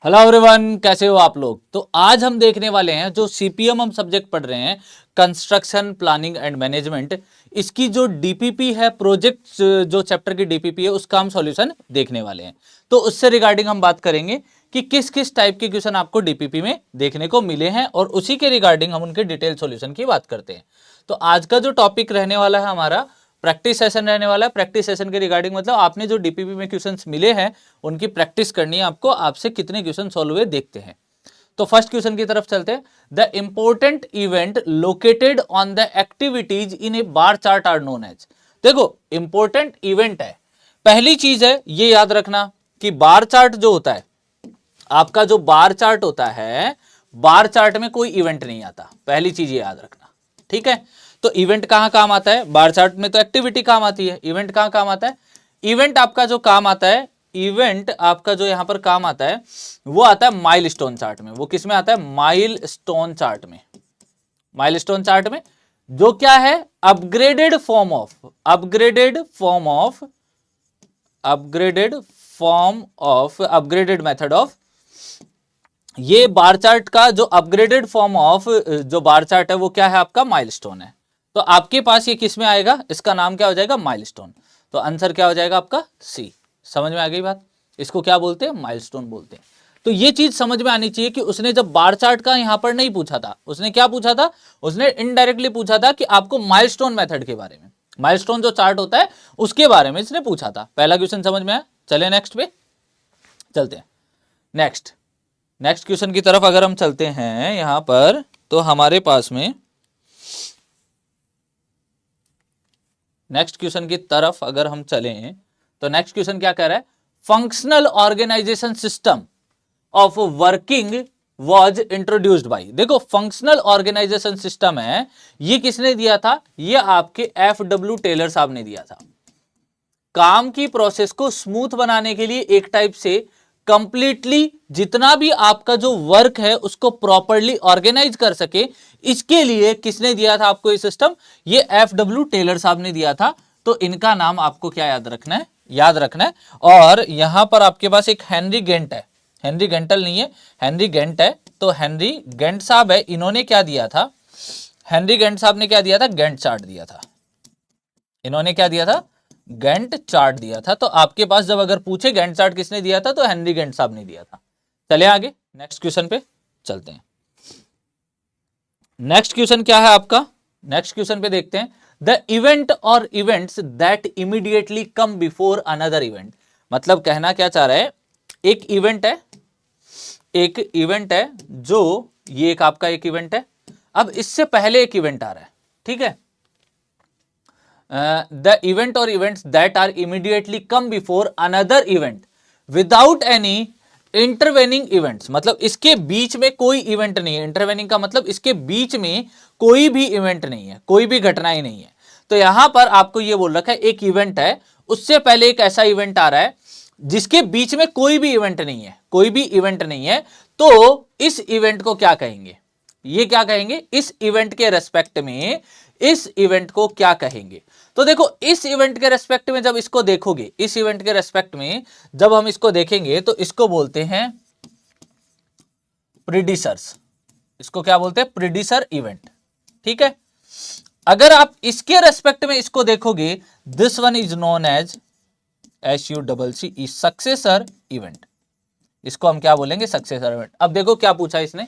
Hello everyone, कैसे हो आप लोग। तो आज हम देखने वाले हैं जो सीपीएम हम सब्जेक्ट पढ़ रहे हैं, कंस्ट्रक्शन प्लानिंग एंड मैनेजमेंट। इसकी जो डीपीपी है, प्रोजेक्ट जो चैप्टर की डीपीपी है, उसका हम सॉल्यूशन देखने वाले हैं। तो उससे रिगार्डिंग हम बात करेंगे कि किस किस टाइप के क्वेश्चन आपको डीपीपी में देखने को मिले हैं और उसी के रिगार्डिंग हम उनके डिटेल सॉल्यूशन की बात करते हैं। तो आज का जो टॉपिक रहने वाला है हमारा प्रैक्टिस सेशन रहने वाला है। प्रैक्टिस सेशन के रिगार्डिंग मतलब आपने जो डीपीपी में क्वेश्चंस मिले हैं उनकी प्रैक्टिस करनी है आपको, आपसे कितने क्वेश्चन सॉल्व हुए देखते हैं। तो फर्स्ट क्वेश्चन की तरफ चलते हैं। The important event located on the activities in a bar chart are known as. देखो इंपॉर्टेंट इवेंट है, पहली चीज है ये याद रखना कि बार चार्ट जो होता है, आपका जो बार चार्ट होता है, बार चार्ट में कोई इवेंट नहीं आता, पहली चीज ये याद रखना, ठीक है। तो इवेंट कहां काम आता है, बार चार्ट में तो एक्टिविटी काम आती है, इवेंट कहां काम आता है, इवेंट आपका जो काम आता है, इवेंट आपका जो यहां पर काम आता है वो आता है माइलस्टोन चार्ट में। वो किस में आता है, माइलस्टोन चार्ट में। माइलस्टोन चार्ट में जो क्या है, upgraded form of upgraded method of, ये बार चार्ट का जो अपग्रेडेड फॉर्म ऑफ जो बार चार्ट है वो क्या है, आपका माइलस्टोन है। तो आपके पास ये किस में आएगा, इसका नाम क्या हो जाएगा, माइलस्टोन। तो आंसर क्या हो जाएगा आपका सी। समझ में आ गई बात, इसको क्या बोलते हैं, माइलस्टोन बोलते हैं। तो ये चीज समझ में आनी चाहिए कि उसने जब बार चार्ट का यहां पर नहीं पूछा था, उसने क्या पूछा था, उसने इनडायरेक्टली पूछा था कि आपको माइलस्टोन मेथड के बारे में, माइलस्टोन जो चार्ट होता है उसके बारे में इसने पूछा था। पहला क्वेश्चन समझ में आया। चले नेक्स्ट पे चलते हैं। नेक्स्ट क्वेश्चन की तरफ अगर हम चलते हैं यहां पर, तो हमारे पास में नेक्स्ट क्वेश्चन की तरफ अगर हम चलें तो नेक्स्ट क्वेश्चन क्या कह रहा है, functional organisation system of working was introduced by. देखो फंक्शनल ऑर्गेनाइजेशन सिस्टम है, ये किसने दिया था, ये आपके FW टेलर साहब ने दिया था। काम की प्रोसेस को स्मूथ बनाने के लिए, एक टाइप से कंप्लीटली जितना भी आपका जो वर्क है उसको प्रॉपर्ली ऑर्गेनाइज कर सके, इसके लिए किसने दिया था आपको ये सिस्टम, ये FW टेलर साहब ने दिया था। तो इनका नाम आपको क्या याद रखना है, याद रखना है। और यहां पर आपके पास एक हेनरी गेंट है, हेनरी गेंटल नहीं है, हेनरी गेंट है। तो हेनरी गेंट साहब है, इन्होंने क्या दिया था, हेनरी गेंट साहब ने क्या दिया था, गेंट चार्ट दिया था। इन्होंने क्या दिया था, गैंट चार्ट दिया था। तो आपके पास जब अगर पूछे गैंट चार्ट किसने दिया था, तो हेनरी गैंट साहब ने दिया था। चले आगे नेक्स्ट क्वेश्चन पे चलते हैं। नेक्स्ट क्वेश्चन क्या है आपका, नेक्स्ट क्वेश्चन पे देखते हैं। द इवेंट और events that immediately come before another event. मतलब कहना क्या चाह रहा है, एक इवेंट है, एक इवेंट है जो ये एक आपका एक इवेंट है, अब इससे पहले एक इवेंट आ रहा है, ठीक है। the event or events that are immediately come before another event without any intervening events। मतलब इसके बीच में कोई इवेंट नहीं है। इंटरवेनिंग का मतलब इसके बीच में कोई भी इवेंट नहीं है, कोई भी घटना ही नहीं है। तो यहां पर आपको ये बोल रखा है एक इवेंट है, उससे पहले एक ऐसा इवेंट आ रहा है जिसके बीच में कोई भी इवेंट नहीं है, कोई भी इवेंट नहीं है। तो इस इवेंट को क्या कहेंगे, ये क्या कहेंगे, इस इवेंट के रेस्पेक्ट में इस इवेंट को क्या कहेंगे। तो देखो इस इवेंट के रेस्पेक्ट में जब इसको देखोगे, इस इवेंट के रेस्पेक्ट में जब हम इसको देखेंगे तो इसको बोलते हैं प्रीडिसर्स। इसको क्या बोलते हैं, प्रीडिसर इवेंट, ठीक है। अगर आप इसके रेस्पेक्ट में इसको देखोगे, this one is known as SUCC successor event. इसको हम क्या बोलेंगे, सक्सेसर इवेंट। अब देखो क्या पूछा इसने,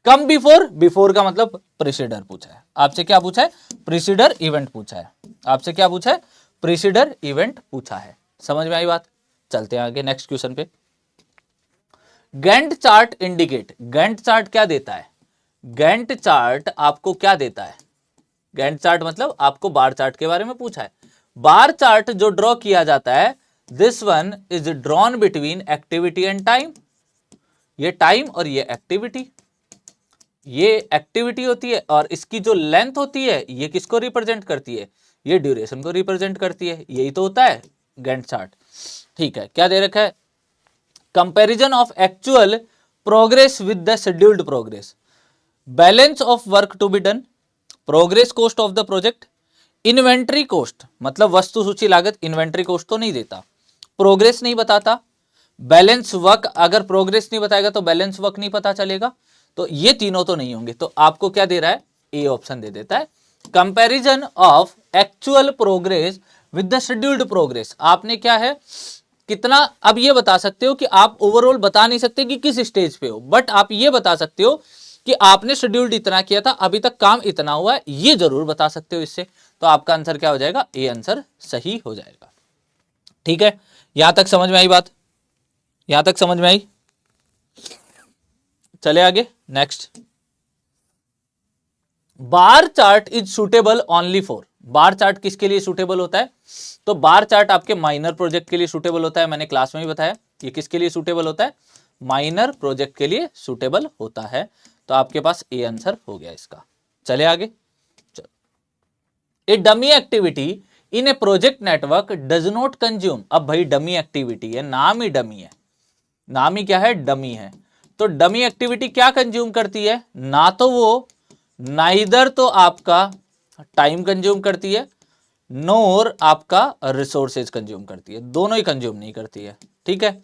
कम बिफोर, बिफोर का मतलब प्रीसीडर पूछा है आपसे, क्या पूछा है, प्रीसीडर इवेंट पूछा है आपसे, क्या पूछा है, प्रीसीडर इवेंट पूछा है। समझ में आई बात। चलते हैं आगे नेक्स्ट क्वेश्चन पे। Gantt chart indicate, Gantt chart क्या देता है, गैंट चार्ट आपको क्या देता है, गैंट चार्ट मतलब आपको बार चार्ट के बारे में पूछा है। बार चार्ट जो ड्रॉ किया जाता है, this one is drawn between activity and time. ये टाइम और ये एक्टिविटी, ये एक्टिविटी होती है और इसकी जो लेंथ होती है ये किसको रिप्रेजेंट करती है, ये ड्यूरेशन को रिप्रेजेंट करती है। यही तो होता है गैंट चार्ट, ठीक है। क्या दे रखा है, comparison of actual progress with the scheduled progress, balance of work to be done, progress cost of the project, inventory cost मतलब वस्तु सूची लागत, इन्वेंट्री कॉस्ट तो नहीं देता, प्रोग्रेस नहीं बताता, बैलेंस वर्क, अगर प्रोग्रेस नहीं बताएगा तो बैलेंस वर्क नहीं पता चलेगा, तो ये तीनों तो नहीं होंगे। तो आपको क्या दे रहा है, ए ऑप्शन दे देता है। Comparison of actual progress with the scheduled progress, आपने क्या है कितना, अब ये बता सकते हो कि आप ओवरऑल बता नहीं सकते कि किस स्टेज पे हो, बट आप ये बता सकते हो कि आपने शेड्यूल्ड इतना किया था, अभी तक काम इतना हुआ है, ये जरूर बता सकते हो इससे। तो आपका आंसर क्या हो जाएगा, ए आंसर सही हो जाएगा। ठीक है, यहां तक समझ में आई बात, यहां तक समझ में आई। चले आगे, next. Bar chart is suitable only for, bar chart किसके लिए सुटेबल होता है, तो बार चार्ट आपके माइनर प्रोजेक्ट के लिए सुटेबल होता है, मैंने क्लास में ही बताया। ये किसके लिए सुटेबल होता है, माइनर प्रोजेक्ट के लिए सुटेबल होता है। तो आपके पास ए आंसर हो गया इसका। चले आगे, a dummy activity in a project network does not consume, अब भाई डमी एक्टिविटी है, नाम ही डमी है, नाम ही क्या है, डमी है। तो डमी एक्टिविटी क्या कंज्यूम करती है, ना तो वो नाइदर तो आपका टाइम कंज्यूम करती है, नोर आपका रिसोर्सेज कंज्यूम करती है, दोनों ही कंज्यूम नहीं करती है। ठीक है,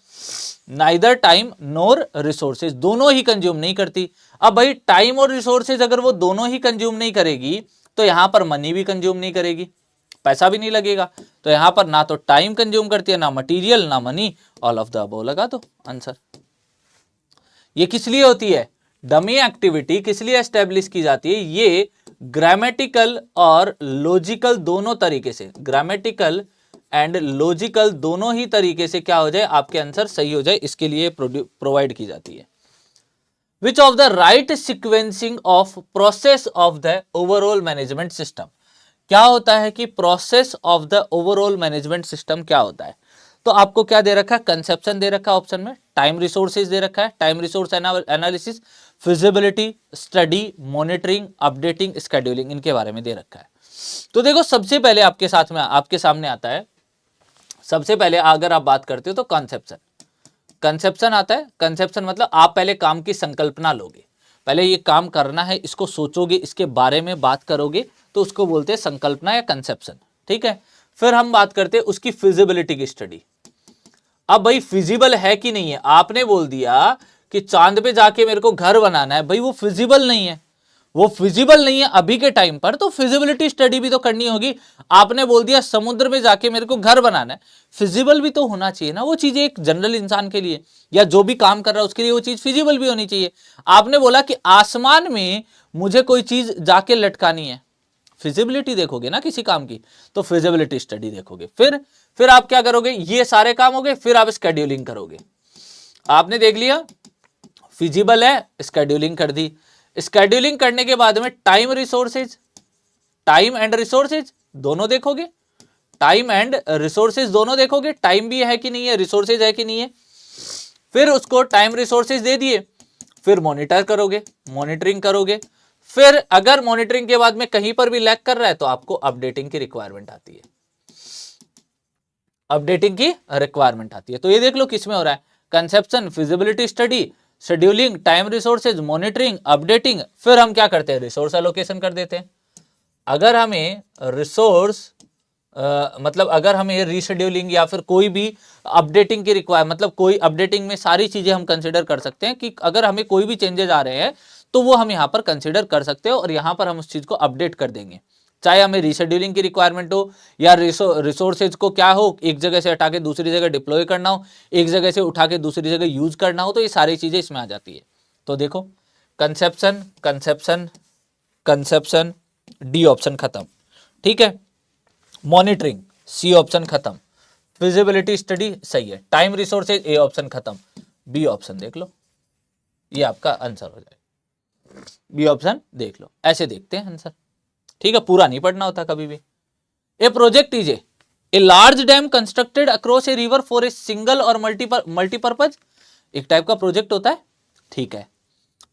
नाइदर टाइम नोर रिसोर्सेज, दोनों ही कंज्यूम नहीं करती। अब भाई टाइम और रिसोर्सेज अगर वो दोनों ही कंज्यूम नहीं करेगी तो यहां पर मनी भी कंज्यूम नहीं करेगी, पैसा भी नहीं लगेगा। तो यहां पर ना तो टाइम कंज्यूम करती है, ना मटेरियल, ना money, all of the above लगा दो आंसर। ये किस लिए होती है, डमी एक्टिविटी किस लिए एस्टेब्लिश की जाती है, ये ग्रामेटिकल और लॉजिकल दोनों तरीके से, ग्रामेटिकल एंड लॉजिकल दोनों ही तरीके से क्या हो जाए, आपके आंसर सही हो जाए, इसके लिए प्रोवाइड की जाती है। Which of the right sequencing of process of the overall management system, क्या होता है कि process of the overall management system क्या होता है। तो आपको क्या दे रखा है, कंसेप्शन दे रखा है ऑप्शन में, टाइम रिसोर्सेज दे रखा है, time resource analysis, feasibility study, monitoring, updating, scheduling, इनके बारे में दे रखा है। तो देखो सबसे पहले आपके सामने आता है, सबसे पहले अगर आप बात करते हो तो कंसेप्शन, कंसेप्शन आता है। कंसेप्शन मतलब आप पहले काम की संकल्पना लोगे, पहले ये काम करना है, इसको सोचोगे, इसके बारे में बात करोगे, तो उसको बोलते हैं संकल्पना या कंसेप्शन। ठीक है, फिर हम बात करते हैं उसकी फिजिबिलिटी की स्टडी। अब भाई फिजिबल है कि नहीं है, आपने बोल दिया कि चांद पे जाके मेरे को घर बनाना है, भाई वो फिजिबल नहीं है, वो फिजिबल नहीं है अभी के टाइम पर, तो फिजिबिलिटी स्टडी भी तो करनी होगी। आपने बोल दिया समुद्र में जाके मेरे को घर बनाना है, फिजिबल भी तो होना चाहिए ना वो चीजें, एक जनरल इंसान के लिए या जो भी काम कर रहा है उसके लिए वो चीज फिजिबल भी होनी चाहिए। आपने बोला कि आसमान में मुझे कोई चीज जाके लटकानी है, फिजिबिलिटी देखोगे ना किसी काम की, तो फिजिबिलिटी स्टडी देखोगे। फिर आप क्या करोगे, ये सारे काम हो गए, फिर आप स्केड्यूलिंग करोगे। आपने देख लिया फिजिबल है, स्केड्यूलिंग कर दी, स्केड्यूलिंग करने के बाद में time resources, time and resources दोनों देखोगे, टाइम एंड रिसोर्सेज दोनों देखोगे, टाइम भी है कि नहीं है, रिसोर्सेज है कि नहीं है। फिर उसको टाइम रिसोर्सेज दे दिए, फिर मॉनिटर करोगे, मॉनिटरिंग करोगे। फिर अगर मॉनिटरिंग के बाद में कहीं पर भी लैग कर रहा है तो आपको अपडेटिंग की रिक्वायरमेंट आती है, अपडेटिंग की रिक्वायरमेंट आती है। तो ये देख लो किसमें हो रहा है, conception, feasibility study, scheduling, time resources, monitoring, updating. फिर हम क्या करते हैं, रिसोर्स एलोकेशन कर देते हैं। अगर हमें रिसोर्स मतलब अगर हमें रीशेड्यूलिंग या फिर कोई भी अपडेटिंग की मतलब कोई अपडेटिंग में सारी चीजें हम कंसिडर कर सकते हैं कि अगर हमें कोई भी चेंजेस आ रहे हैं तो वो हम यहाँ पर कंसिडर कर सकते हो और यहाँ पर हम उस चीज को अपडेट कर देंगे, चाहे हमें रीशेड्यूलिंग की रिक्वायरमेंट हो या रिसोर्सेज को क्या हो, एक जगह से हटा के दूसरी जगह डिप्लॉय करना हो, एक जगह से उठा के दूसरी जगह यूज करना हो, तो ये सारी चीजें इसमें आ जाती है। तो देखो conception conception conception, D option खत्म। ठीक है, मॉनिटरिंग, सी ऑप्शन खत्म, फिजिबिलिटी स्टडी सही है, टाइम रिसोर्सेज ए ऑप्शन खत्म, बी ऑप्शन देख लो, ये आपका आंसर हो जाएगा, बी ऑप्शन देख लो। ऐसे देखते हैं आंसर। ठीक है, पूरा नहीं पढ़ना होता कभी भी। A project is a large dam constructed across a river for a single और मल्टीपर्पज, एक टाइप का प्रोजेक्ट होता है। ठीक है,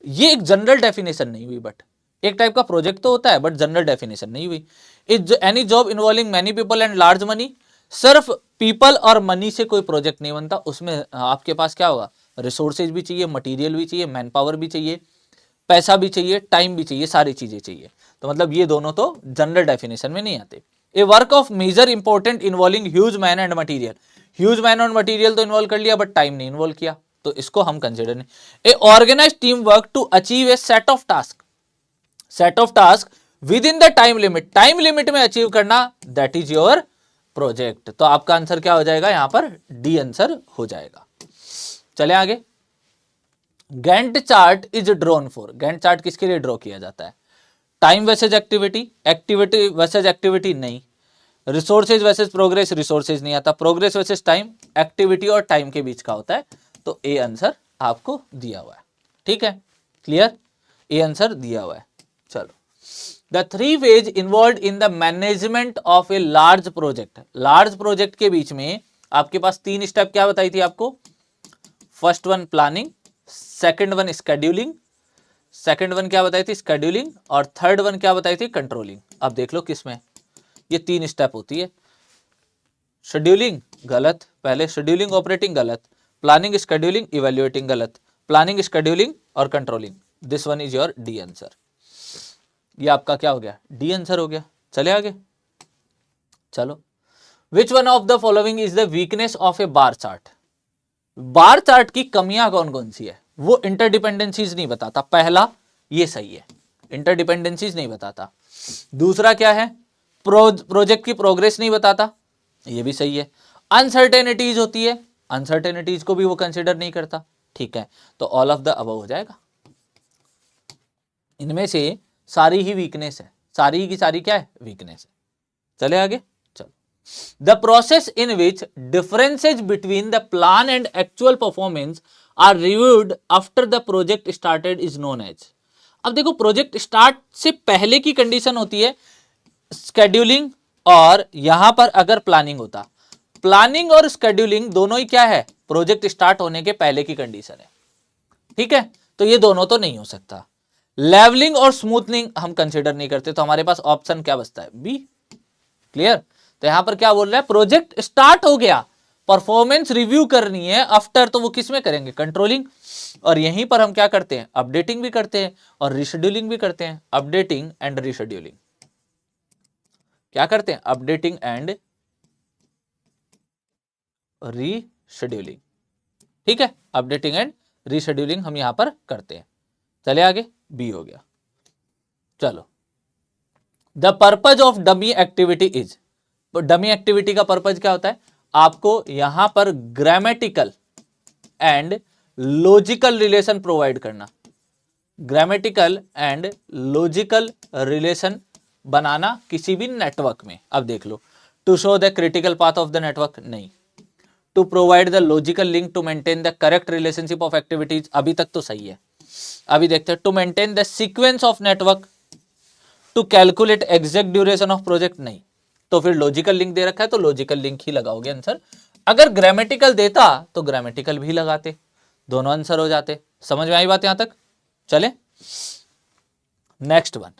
ये एक जनरल डेफिनेशन नहीं हुई, बट एक टाइप का प्रोजेक्ट तो होता है बट जनरल डेफिनेशन नहीं हुई। Is any job involving many people and large money, सिर्फ पीपल और मनी से कोई प्रोजेक्ट नहीं बनता, उसमें आपके पास क्या होगा, रिसोर्सेज भी चाहिए, मटेरियल भी चाहिए, मैन पावर भी चाहिए, पैसा भी चाहिए, टाइम भी चाहिए, सारी चीजें चाहिए। तो मतलब ये दोनों तो जनरल डेफिनेशन में नहीं आते। A work of major important involving huge man and material, huge man on material तो इन्वॉल्व कर लिया बट टाइम नहीं इन्वॉल्व किया, तो इसको हम कंसिडर नहीं। A organise team work to achieve a set of task within the time limit में अचीव करना, दैट इज योर प्रोजेक्ट। तो आपका आंसर क्या हो जाएगा यहां पर, डी आंसर हो जाएगा। चले आगे। Gantt chart is drawn for, Gantt chart किसके लिए ड्रॉ किया जाता है, time versus activity, activity versus activity नहीं, रिसोर्सेज वर्सेज प्रोग्रेस, रिसोर्सेज नहीं आता, प्रोग्रेस वर्सेज टाइम, एक्टिविटी और टाइम के बीच का होता है, तो ए आंसर आपको दिया हुआ है। ठीक है, क्लियर, ए आंसर दिया हुआ है। चलो, the 3 phase involve in the management of a large project, large project के बीच में आपके पास 3 स्टेप क्या बताई थी आपको, first one planning, second one scheduling, second one क्या बताई थी स्केड्यूलिंग, और थर्ड वन क्या बताई थी कंट्रोलिंग। अब देख लो किसमें ये 3 स्टेप होती है। शेड्यूलिंग गलत, पहले शेड्यूलिंग ऑपरेटिंग गलत, प्लानिंग स्केड्यूलिंग इवेल्युएटिंग गलत, प्लानिंग स्केड्यूलिंग और controlling, this one is your D answer. ये आपका क्या हो गया, डी आंसर हो गया। चले आगे, चलो, which one of the following is the weakness of A bar chart, bar chart की कमियां कौन कौन सी है, वो इंटरडिपेंडेंसीज नहीं बताता, पहला ये सही है, इंटरडिपेंडेंसीज नहीं बताता। दूसरा क्या है, प्रोजेक्ट की प्रोग्रेस नहीं बताता, ये भी सही है। अनसर्टेनिटीज होती है, अनसर्टेनिटीज को भी वो कंसिडर नहीं करता। ठीक है, तो ऑल ऑफ द अबव हो जाएगा। इनमें से सारी ही वीकनेस है, सारी की सारी क्या है, वीकनेस है। चले आगे, चलो, the process in which differences between the plan and actual performance are reviewed after the project started is known as. अब देखो, प्रोजेक्ट स्टार्ट से पहले की कंडीशन होती है स्केड्यूलिंग, और यहां पर अगर प्लानिंग होता, प्लानिंग और स्केड्यूलिंग दोनों ही क्या है, प्रोजेक्ट स्टार्ट होने के पहले की कंडीशन है। ठीक है, तो ये दोनों तो नहीं हो सकता। लेवलिंग और स्मूथनिंग हम कंसिडर नहीं करते, तो हमारे पास ऑप्शन क्या बचता है, बी। क्लियर, तो यहां पर क्या बोल रहा है, प्रोजेक्ट स्टार्ट हो गया, परफॉर्मेंस रिव्यू करनी है आफ्टर, तो वो किस में करेंगे, कंट्रोलिंग, और यहीं पर हम क्या करते हैं, अपडेटिंग भी करते हैं और रिशेड्यूलिंग भी करते हैं। अपडेटिंग एंड रिशेड्यूलिंग क्या करते हैं, अपडेटिंग एंड रीशेड्यूलिंग। ठीक है, अपडेटिंग एंड रीशेड्यूलिंग हम यहां पर करते हैं। चले आगे, बी हो गया। चलो, the purpose of dummy activity is, dummy activity का पर्पज क्या होता है, आपको यहां पर grammatical and logical relation provide करना, ग्रामेटिकल एंड लॉजिकल रिलेशन बनाना किसी भी नेटवर्क में। अब देख लो, to show the critical path of the network नहीं, to provide the logical link to maintain the correct relationship of activities, अभी तक तो सही है। अभी देखते हैं, to maintain the sequence of network, to calculate exact duration of project नहीं, तो फिर लॉजिकल लिंक दे रखा है तो लॉजिकल लिंक ही लगाओगे आंसर। अगर ग्रामेटिकल देता तो ग्रामेटिकल भी लगाते, दोनों आंसर हो जाते। समझ में आई बात यहां तक? चले, next one,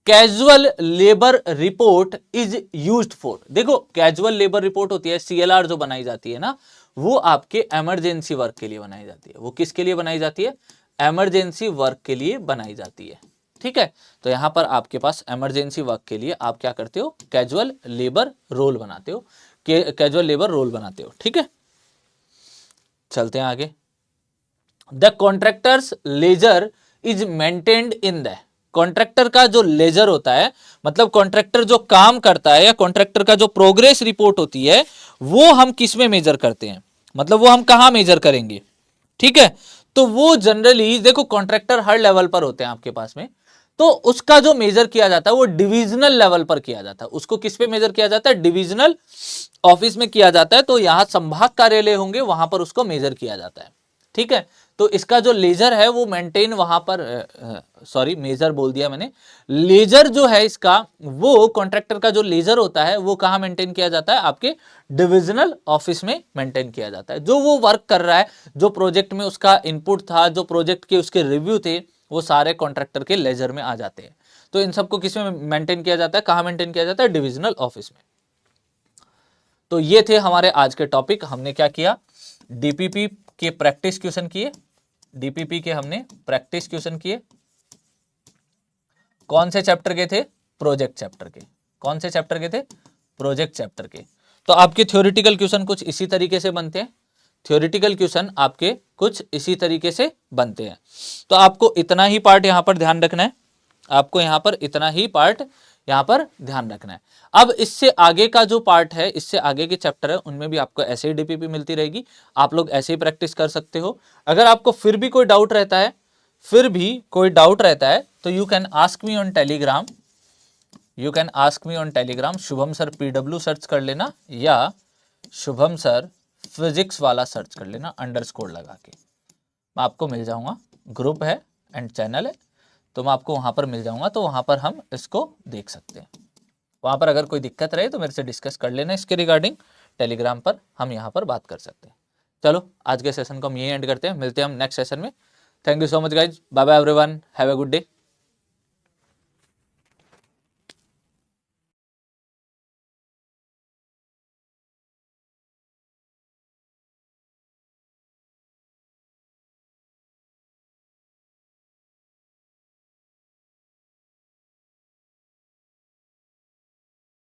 casual labour report is used for. देखो, कैजुअल लेबर रिपोर्ट होती है, CLR जो बनाई जाती है ना, वो आपके इमरजेंसी वर्क के लिए बनाई जाती है। वो किसके लिए बनाई जाती है, इमरजेंसी वर्क के लिए बनाई जाती है। ठीक है, तो यहां पर आपके पास इमरजेंसी वर्क के लिए आप क्या करते हो, कैजुअल लेबर रोल बनाते हो, कैजुअल लेबर रोल बनाते हो। ठीक है, चलते हैं आगे। The contractor's ledger is maintained in the, contractor का जो लेजर होता है, मतलब कॉन्ट्रैक्टर जो काम करता है या कॉन्ट्रैक्टर का जो प्रोग्रेस रिपोर्ट होती है, वो हम किस में मेजर करते हैं, मतलब वो हम कहां मेजर करेंगे। ठीक है, तो वो जनरली देखो, कॉन्ट्रैक्टर हर लेवल पर होते हैं आपके पास में, तो उसका जो मेजर किया जाता है वो डिविजनल लेवल पर किया जाता है। उसको किस पे मेजर किया जाता है, डिविजनल ऑफिस में किया जाता है। तो यहां संभाग कार्यालय होंगे, वहां पर उसको मेजर किया जाता है। ठीक है, तो इसका जो लेजर है वो मेंटेन वहां पर, सॉरी मेजर बोल दिया मैंने, लेजर जो है इसका, वो कॉन्ट्रैक्टर का जो लेजर होता है वो कहां मेंटेन किया जाता है, आपके डिविजनल ऑफिस में मेंटेन किया जाता है। जो वो वर्क कर रहा है, जो प्रोजेक्ट में उसका इनपुट था, जो प्रोजेक्ट के उसके रिव्यू थे, वो सारे कॉन्ट्रैक्टर के लेजर में आ जाते हैं। तो इन सबको किस में मेंटेन किया जाता है, कहां मेंटेन किया जाता है, डिविजनल ऑफिस में। तो ये थे हमारे आज के टॉपिक। हमने क्या किया, डीपीपी के प्रैक्टिस क्वेश्चन किए, डीपीपी के हमने प्रैक्टिस क्वेश्चन किए। कौन से चैप्टर के थे, प्रोजेक्ट चैप्टर के। कौन से चैप्टर के थे, प्रोजेक्ट चैप्टर के। तो आपके थ्योरेटिकल क्वेश्चन कुछ इसी तरीके से बनते हैं, थ्योरेटिकल क्वेश्चन आपके कुछ इसी तरीके से बनते हैं। तो आपको इतना ही पार्ट यहाँ पर ध्यान रखना है, आपको यहाँ पर इतना ही पार्ट यहाँ पर ध्यान रखना है। अब इससे आगे का जो पार्ट है, इससे आगे के चैप्टर है, उनमें भी आपको ऐसे ही डीपीपी मिलती रहेगी, आप लोग ऐसे ही प्रैक्टिस कर सकते हो। अगर आपको फिर भी कोई डाउट रहता है, तो you can ask me on Telegram, Shubham sir PW search कर लेना, या शुभम सर फिजिक्स वाला सर्च कर लेना अंडरस्कोर लगा के, मैं आपको मिल जाऊंगा। ग्रुप है एंड चैनल है, तो मैं आपको वहां पर मिल जाऊंगा, तो वहां पर हम इसको देख सकते हैं। वहां पर अगर कोई दिक्कत रहे तो मेरे से डिस्कस कर लेना इसके रिगार्डिंग, टेलीग्राम पर हम यहाँ पर बात कर सकते हैं। चलो आज के सेशन को हम यही एंड करते हैं, मिलते हैं हम नेक्स्ट सेशन में। Thank you so much guys, bye bye everyone, have a good day.